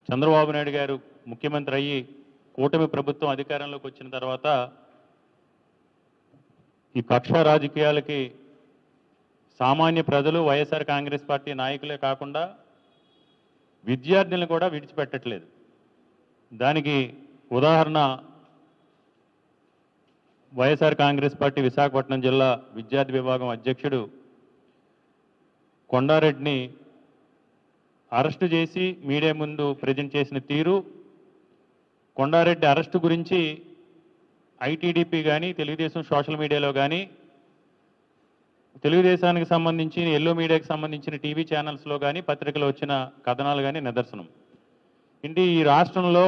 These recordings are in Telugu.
చంద్రబాబు నాయుడు గారు ముఖ్యమంత్రి అయ్యి కూటమి ప్రభుత్వం అధికారంలోకి వచ్చిన తర్వాత ఈ కక్ష రాజకీయాలకి సామాన్య ప్రజలు వైఎస్ఆర్ కాంగ్రెస్ పార్టీ నాయకులే కాకుండా విద్యార్థులను కూడా విడిచిపెట్టట్లేదు. దానికి ఉదాహరణ వైఎస్ఆర్ కాంగ్రెస్ పార్టీ విశాఖపట్నం జిల్లా విద్యార్థి విభాగం అధ్యక్షుడు కొండారెడ్డిని అరెస్టు చేసి మీడియా ముందు ప్రజెంట్ చేసిన తీరు, కొండారెడ్డి అరెస్టు గురించి ఐటీడీపీ కానీ తెలుగుదేశం సోషల్ మీడియాలో కానీ తెలుగుదేశానికి సంబంధించి ఎల్లో మీడియాకి సంబంధించిన టీవీ ఛానల్స్లో కానీ పత్రికలు వచ్చిన కథనాలు కానీ నిదర్శనం. ఇంటి ఈ రాష్ట్రంలో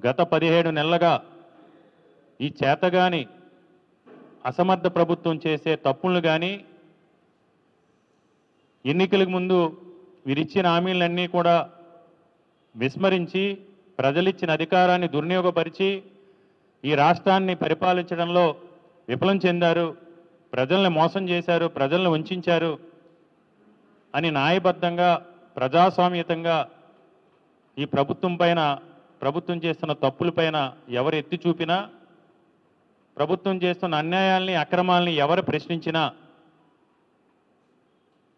గత 17 నెలలుగా ఈ చేతగాని అసమర్థ ప్రభుత్వం చేసే తప్పులను కానీ ఎన్నికలకు ముందు వీరిచ్చిన హామీలన్నీ కూడా విస్మరించి ప్రజలిచ్చిన అధికారాన్ని దుర్వినియోగపరిచి ఈ రాష్ట్రాన్ని పరిపాలించడంలో విఫలం చెందారు, ప్రజల్ని మోసం చేశారు, ప్రజల్ని వంచారు అని న్యాయబద్ధంగా ప్రజాస్వామ్యతంగా ఈ ప్రభుత్వం చేస్తున్న తప్పులపైన ఎవరు ఎత్తి చూపినా, ప్రభుత్వం చేస్తున్న అన్యాయాల్ని అక్రమాలని ఎవరు ప్రశ్నించినా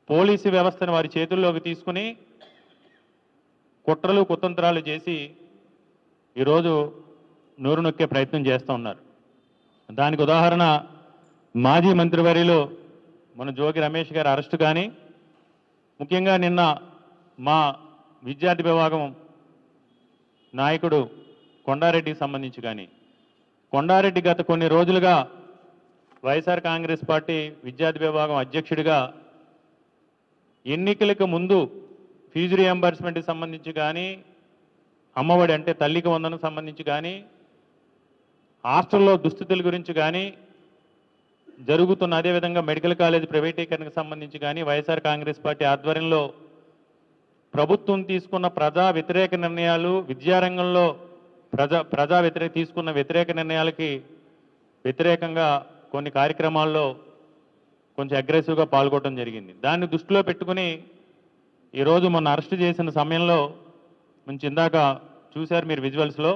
పోలీసు వ్యవస్థను వారి చేతుల్లోకి తీసుకుని కుట్రలు కుతంత్రాలు చేసి ఈరోజు నోరు నొక్కే ప్రయత్నం చేస్తూ ఉన్నారు. దానికి ఉదాహరణ మాజీ మంత్రివర్యులు మన జోగి రమేష్ గారి అరెస్టు కానీ, ముఖ్యంగా నిన్న మా విద్యార్థి విభాగం నాయకుడు కొండారెడ్డికి సంబంధించి కానీ, కొండారెడ్డి గత కొన్ని రోజులుగా వైఎస్ఆర్ కాంగ్రెస్ పార్టీ విద్యార్థి విభాగం అధ్యక్షుడిగా ఎన్నికలకు ముందు ఫీజు రియంబర్స్మెంట్కి సంబంధించి కానీ, అమ్మఒడి అంటే తల్లికి వందనకు సంబంధించి కానీ, హాస్టల్లో దుస్థితుల గురించి కానీ, జరుగుతున్న అదేవిధంగా మెడికల్ కాలేజ్ ప్రైవేటీకరణకు సంబంధించి కానీ వైఎస్ఆర్ కాంగ్రెస్ పార్టీ ఆధ్వర్యంలో ప్రభుత్వం తీసుకున్న ప్రజా వ్యతిరేక నిర్ణయాలు, విద్యారంగంలో తీసుకున్న వ్యతిరేక నిర్ణయాలకి వ్యతిరేకంగా కొన్ని కార్యక్రమాల్లో కొంచెం అగ్రెసివ్గా పాల్గొనడం జరిగింది. దాన్ని దృష్టిలో పెట్టుకుని ఈరోజు మొన్న అరెస్ట్ చేసిన సమయంలో మంచి ఇందాక చూశారు మీరు విజువల్స్లో,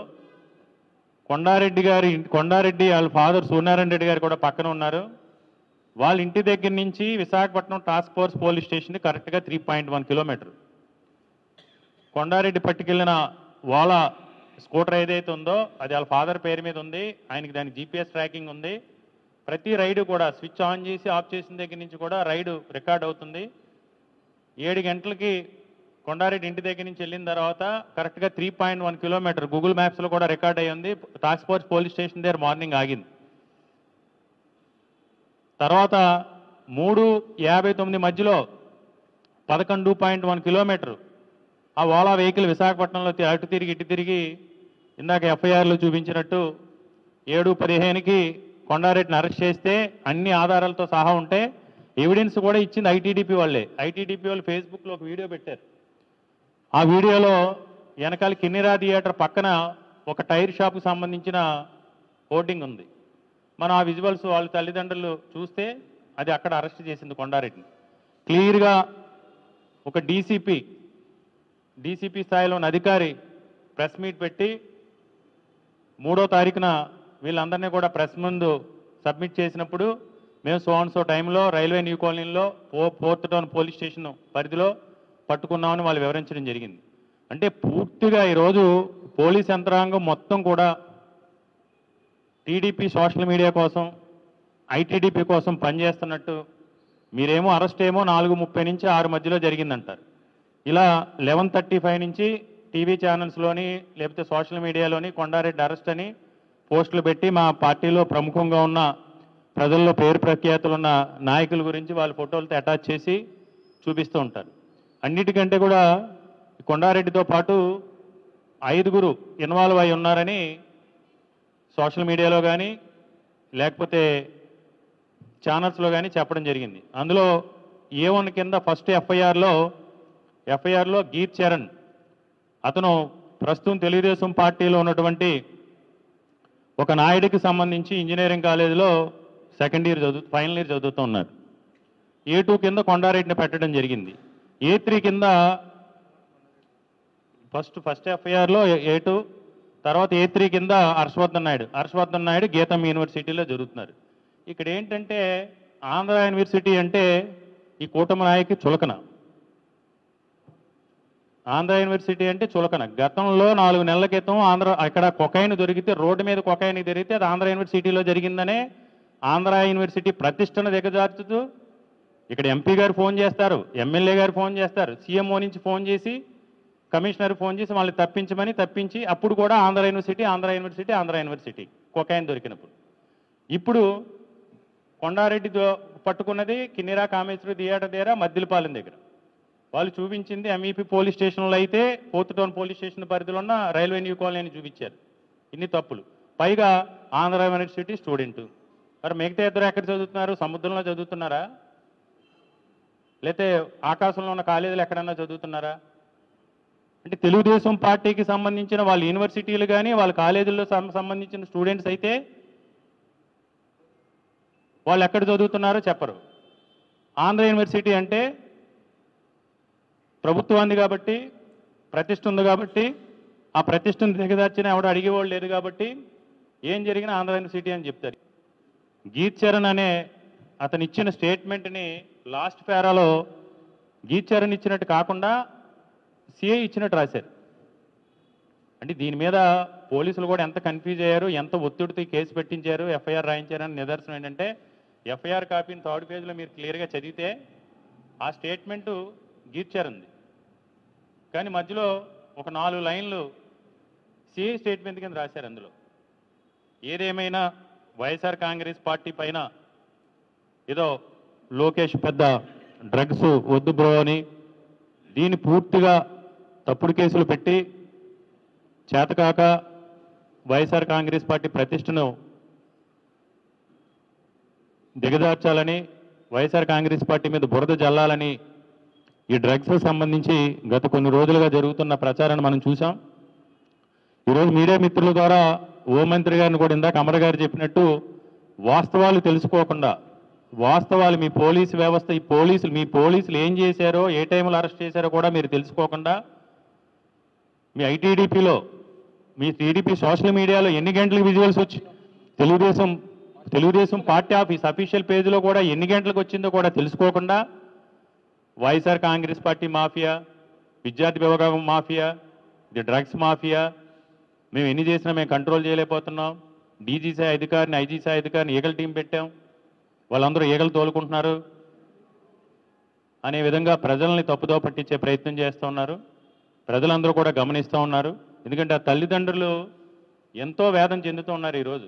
కొండారెడ్డి వాళ్ళ ఫాదర్ సూర్యనారాయణ రెడ్డి గారు కూడా పక్కన ఉన్నారు. వాళ్ళ ఇంటి దగ్గర నుంచి Visakhapatnam task force police station కరెక్ట్గా 3.1 కిలోమీటర్. కొండారెడ్డి పట్టుకెళ్ళిన వాళ్ళ స్కూటర్ ఏదైతే ఉందో అది వాళ్ళ ఫాదర్ పేరు మీద ఉంది. ఆయనకి దానికి జీపీఎస్ ట్రాకింగ్ ఉంది. ప్రతి రైడు కూడా స్విచ్ ఆన్ చేసి ఆఫ్ చేసిన దగ్గర నుంచి కూడా రైడు రికార్డ్ అవుతుంది. 7 గంటలకి కొండారెడ్డి ఇంటి దగ్గర నుంచి వెళ్ళిన తర్వాత కరెక్ట్గా 3.1 కిలోమీటర్ గూగుల్ మ్యాప్స్లో కూడా రికార్డ్ అయ్యి ఉంది. టాస్క్ ఫోర్స్ పోలీస్ స్టేషన్ దగ్గర మార్నింగ్ ఆగింది. తర్వాత 3:59 మధ్యలో 11.1 కిలోమీటర్ ఆ ఓలా వెహికల్ విశాఖపట్నంలో అటు తిరిగి ఇటు తిరిగి ఇందాక ఎఫ్ఐఆర్లో చూపించినట్టు 7:15కి కొండారెడ్డిని అరెస్ట్ చేస్తే అన్ని ఆధారాలతో సహా ఉంటే ఎవిడెన్స్ కూడా ఇచ్చింది ఐటీడీపీ వాళ్ళే. ఐటీడీపీ వాళ్ళు ఫేస్బుక్లో ఒక వీడియో పెట్టారు. ఆ వీడియోలో వెనకాల కిన్నెరా థియేటర్ పక్కన ఒక టైర్ షాప్కి సంబంధించిన హోర్డింగ్ ఉంది. మనం ఆ విజువల్స్ వాళ్ళ తల్లిదండ్రులు చూస్తే అది అక్కడ అరెస్ట్ చేసింది కొండారెడ్డిని. క్లియర్గా ఒక డీసీపీ స్థాయిలో ఉన్న అధికారి ప్రెస్ మీట్ పెట్టి 3వ తారీఖున వీళ్ళందరినీ కూడా ప్రెస్ ముందు సబ్మిట్ చేసినప్పుడు మేము సో టైంలో రైల్వే న్యూ కాలనీలో 4th టౌన్ పోలీస్ స్టేషన్ పరిధిలో పట్టుకున్నామని వాళ్ళు వివరించడం జరిగింది. అంటే పూర్తిగా ఈరోజు పోలీస్ యంత్రాంగం మొత్తం కూడా టీడీపీ సోషల్ మీడియా కోసం, ఐటీడీపీ కోసం పనిచేస్తున్నట్టు, మీరేమో అరెస్ట్ ఏమో 4:30 నుంచి 6 మధ్యలో జరిగిందంటారు. ఇలా 11:35 నుంచి టీవీ ఛానల్స్లోని లేకపోతే సోషల్ మీడియాలోని కొండారెడ్డి అరెస్ట్ అని పోస్టులు పెట్టి మా పార్టీలో ప్రముఖంగా ఉన్న ప్రజల్లో పేరు ప్రఖ్యాతులున్న నాయకుల గురించి వాళ్ళ ఫోటోలతో అటాచ్ చేసి చూపిస్తూ ఉంటారు. అన్నిటికంటే కూడా కొండారెడ్డితో పాటు 5గురు ఇన్వాల్వ్ అయి ఉన్నారని సోషల్ మీడియాలో కానీ లేకపోతే ఛానల్స్లో కానీ చెప్పడం జరిగింది. అందులో A1 కింద ఫస్ట్ ఎఫ్ఐఆర్లో గీత్ చరణ్, అతను ప్రస్తుతం తెలుగుదేశం పార్టీలో ఉన్నటువంటి ఒక నాయుడికి సంబంధించి ఇంజనీరింగ్ కాలేజీలో ఫైనల్ ఇయర్ చదువుతూ ఉన్నారు. A2 కింద కొండారెడ్డిని పెట్టడం జరిగింది. A3 కింద ఫస్ట్ ఎఫ్ఐఆర్లో A2, తర్వాత A3 కింద హర్షవర్ధన్ నాయుడు గీతం యూనివర్సిటీలో జరుగుతున్నారు. ఇక్కడ ఏంటంటే ఆంధ్ర యూనివర్సిటీ అంటే ఈ కూటమి నాయకి చులకన. ఆంధ్ర యూనివర్సిటీ అంటే చులకన. గతంలో 4 నెలల క్రితం అక్కడ కొకైన్ దొరికితే, రోడ్డు మీద కొకైన్ దొరికితే అది ఆంధ్ర యూనివర్సిటీలో జరిగిందనే ఆంధ్ర యూనివర్సిటీ ప్రతిష్టను దిగజార్చుతూ ఇక్కడ ఎంపీ గారు ఫోన్ చేస్తారు, ఎమ్మెల్యే గారు ఫోన్ చేస్తారు, సీఎంఓ నుంచి ఫోన్ చేసి, కమిషనర్ ఫోన్ చేసి వాళ్ళని తప్పించి అప్పుడు కూడా ఆంధ్ర యూనివర్సిటీ కొకైన్ దొరికినప్పుడు. ఇప్పుడు కొండారెడ్డి పట్టుకున్నది కిన్నెరా కామేశ్వరి థియేటర్ దగ్గర, మద్దిలపాలెం దగ్గర. వాళ్ళు చూపించింది ఎంఈపీ పోలీస్ స్టేషన్లో అయితే ఫోర్త్ టౌన్ పోలీస్ స్టేషన్ పరిధిలో ఉన్న రైల్వే న్యూ కాలనీ చూపించారు. ఇన్ని తప్పులు. పైగా ఆంధ్ర యూనివర్సిటీ స్టూడెంట్. మరి మిగతా ఇద్దరు ఎక్కడ చదువుతున్నారు? సముద్రంలో చదువుతున్నారా? లేకపోతే ఆకాశంలో ఉన్న కాలేజీలు ఎక్కడన్నా చదువుతున్నారా? అంటే తెలుగుదేశం పార్టీకి సంబంధించిన వాళ్ళ యూనివర్సిటీలు కానీ వాళ్ళ కాలేజీల్లో సంబంధించిన స్టూడెంట్స్ అయితే వాళ్ళు ఎక్కడ చదువుతున్నారో చెప్పరు. ఆంధ్ర యూనివర్సిటీ అంటే ప్రభుత్వాన్ని కాబట్టి, ప్రతిష్ఠ ఉంది కాబట్టి, ఆ ప్రతిష్టను దిగదార్చిన ఎవడు అడిగేవాళ్ళు లేదు కాబట్టి ఏం జరిగినా ఆంధ్ర యూనివర్సిటీ అని చెప్తారు. గీత్ చరణ్ అనే అతను ఇచ్చిన స్టేట్మెంట్ని లాస్ట్ పేరాలో గీత్ చరణ్ ఇచ్చినట్టు కాకుండా సిఐ ఇచ్చినట్టు రాశారు. అంటే దీని మీద పోలీసులు కూడా ఎంత కన్ఫ్యూజ్ అయ్యారు, ఎంత ఒత్తిడితో కేసు పెట్టించారు, ఎఫ్ఐఆర్ రాయించారని నిదర్శనం ఏంటంటే, ఎఫ్ఐఆర్ కాపీని 3rd పేజీలో మీరు క్లియర్గా చదివితే ఆ స్టేట్మెంటు గీత్ చరణ్ది. కానీ మధ్యలో ఒక 4 లైన్లు సిఐ స్టేట్మెంట్ కింద రాశారు. అందులో ఏదేమైనా వైఎస్ఆర్ కాంగ్రెస్ పార్టీ పైన ఏదో లోకేష్ పెద్ద డ్రగ్స్ వద్దు బ్రో అని దీన్ని పూర్తిగా తప్పుడు కేసులు పెట్టి చేతకాక వైఎస్ఆర్ కాంగ్రెస్ పార్టీ ప్రతిష్టను దిగజార్చాలని, వైఎస్ఆర్ కాంగ్రెస్ పార్టీ మీద బురద జల్లాలని ఈ డ్రగ్స్ సంబంధించి గత కొన్ని రోజులుగా జరుగుతున్న ప్రచారాన్ని మనం చూసాం. ఈరోజు మీడియా మిత్రుల ద్వారా హోంమంత్రి గారిని కూడా ఇందాక అమర్ గారు చెప్పినట్టు వాస్తవాలు తెలుసుకోకుండా, వాస్తవాలు మీ పోలీసు వ్యవస్థ, మీ పోలీసులు ఏం చేశారో, ఏ టైంలో అరెస్ట్ చేశారో కూడా మీరు తెలుసుకోకుండా, మీ ఐటీడీపీలో, మీ టీడీపీ సోషల్ మీడియాలో ఎన్ని గంటలకు విజువల్స్ వచ్చి, తెలుగుదేశం పార్టీ ఆఫీస్ అఫీషియల్ పేజీలో కూడా ఎన్ని గంటలకు వచ్చిందో కూడా తెలుసుకోకుండా వైఎస్ఆర్ కాంగ్రెస్ పార్టీ మాఫియా, విద్యార్థి విభాగం మాఫియా, ఇది డ్రగ్స్ మాఫియా, మేము ఎన్ని చేసినా మేము కంట్రోల్ చేయలేకపోతున్నాం, డీజీ స్థాయి అధికారిని, ఐజీ స్థాయి అధికారిని ఈగల టీం పెట్టాం, వాళ్ళందరూ ఈగలు తోలుకుంటున్నారు అనే విధంగా ప్రజల్ని తప్పుదో పట్టించే ప్రయత్నం చేస్తూ ఉన్నారు. ప్రజలందరూ కూడా గమనిస్తూ ఉన్నారు. ఎందుకంటే ఆ తల్లిదండ్రులు ఎంతో వేదన చెందుతూ ఉన్నారు. ఈరోజు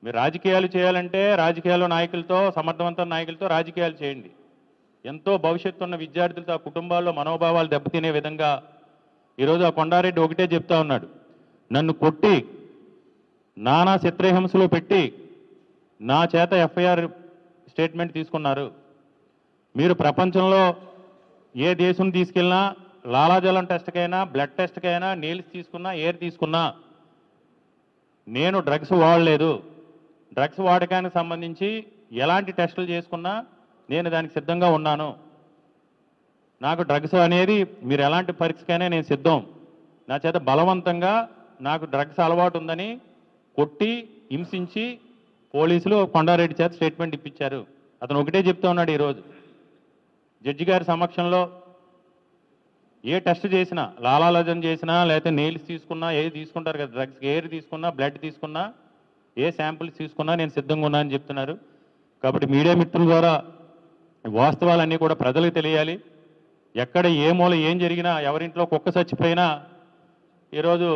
మీరు రాజకీయాలు చేయాలంటే రాజకీయాల్లో నాయకులతో, సమర్థవంతమైన నాయకులతో రాజకీయాలు చేయండి. ఎంతో భవిష్యత్తు ఉన్న విద్యార్థులతో ఆ కుటుంబాల్లో మనోభావాలు దెబ్బతినే విధంగా ఈరోజు ఆ కొండారెడ్డి ఒకటే చెప్తా ఉన్నాడు, నన్ను కొట్టి నానా చిత్రహింసలు పెట్టి నా చేత ఎఫ్ఐఆర్ స్టేట్మెంట్ తీసుకున్నారు. మీరు ప్రపంచంలో ఏ దేశం తీసుకెళ్ళినా లాలాజలం టెస్ట్కైనా, బ్లడ్ టెస్ట్కైనా, నీల్స్ తీసుకున్నా, ఎయిర్ తీసుకున్నా నేను డ్రగ్స్ వాడలేదు. డ్రగ్స్ వాడకానికి సంబంధించి ఎలాంటి టెస్టులు చేసుకున్నా నేను దానికి సిద్ధంగా ఉన్నాను. నాకు డ్రగ్స్ అనేది మీరు ఎలాంటి పరీక్షకైనా నేను సిద్ధం. నా చేత బలవంతంగా నాకు డ్రగ్స్ అలవాటు ఉందని కొట్టి హింసించి పోలీసులు కొండారెడ్డి చేత స్టేట్మెంట్ ఇప్పించారు. అతను ఒకటే చెప్తా ఉన్నాడు ఈరోజు జడ్జి గారి సమక్షంలో, ఏ టెస్ట్ చేసినా, లాలాలజన్ చేసినా, లేకపోతే నెయిల్స్ తీసుకున్నా, ఏది తీసుకుంటారు కదా డ్రగ్స్, ఎయిర్ తీసుకున్నా, బ్లడ్ తీసుకున్నా, ఏ శాంపిల్స్ తీసుకున్నా నేను సిద్ధంగా ఉన్నా అని చెప్తున్నారు. కాబట్టి మీడియా మిత్రుల ద్వారా వాస్తవాలన్నీ కూడా ప్రజలకు తెలియాలి. ఎక్కడ ఏ మూల ఏం జరిగినా, ఎవరింట్లో కుక్క చచ్చిపోయినా ఈరోజు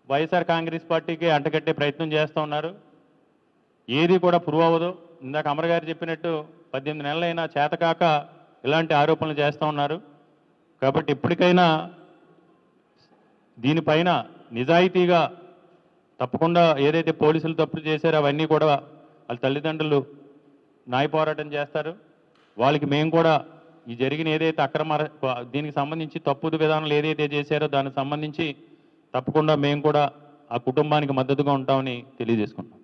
వైఎస్ఆర్ కాంగ్రెస్ పార్టీకి అంటగట్టే ప్రయత్నం చేస్తూ ఉన్నారు. ఏది కూడా ప్రూవ్ అవ్వదు. ఇందాక అమర్ గారు చెప్పినట్టు 18 నెలలైనా చేతకాక ఇలాంటి ఆరోపణలు చేస్తూ ఉన్నారు. కాబట్టి ఇప్పటికైనా దీనిపైన నిజాయితీగా తప్పకుండా ఏదైతే పోలీసులు తప్పులు చేశారో అవన్నీ కూడా వాళ్ళ తల్లిదండ్రులు న్యాయ పోరాటం చేస్తారు. వాళ్ళకి మేము కూడా ఈ జరిగిన ఏదైతే దీనికి సంబంధించి తప్పుడు విధానాలు ఏదైతే చేశారో దానికి సంబంధించి తప్పకుండా మేము కూడా ఆ కుటుంబానికి మద్దతుగా ఉంటామని తెలియజేసుకుంటాం.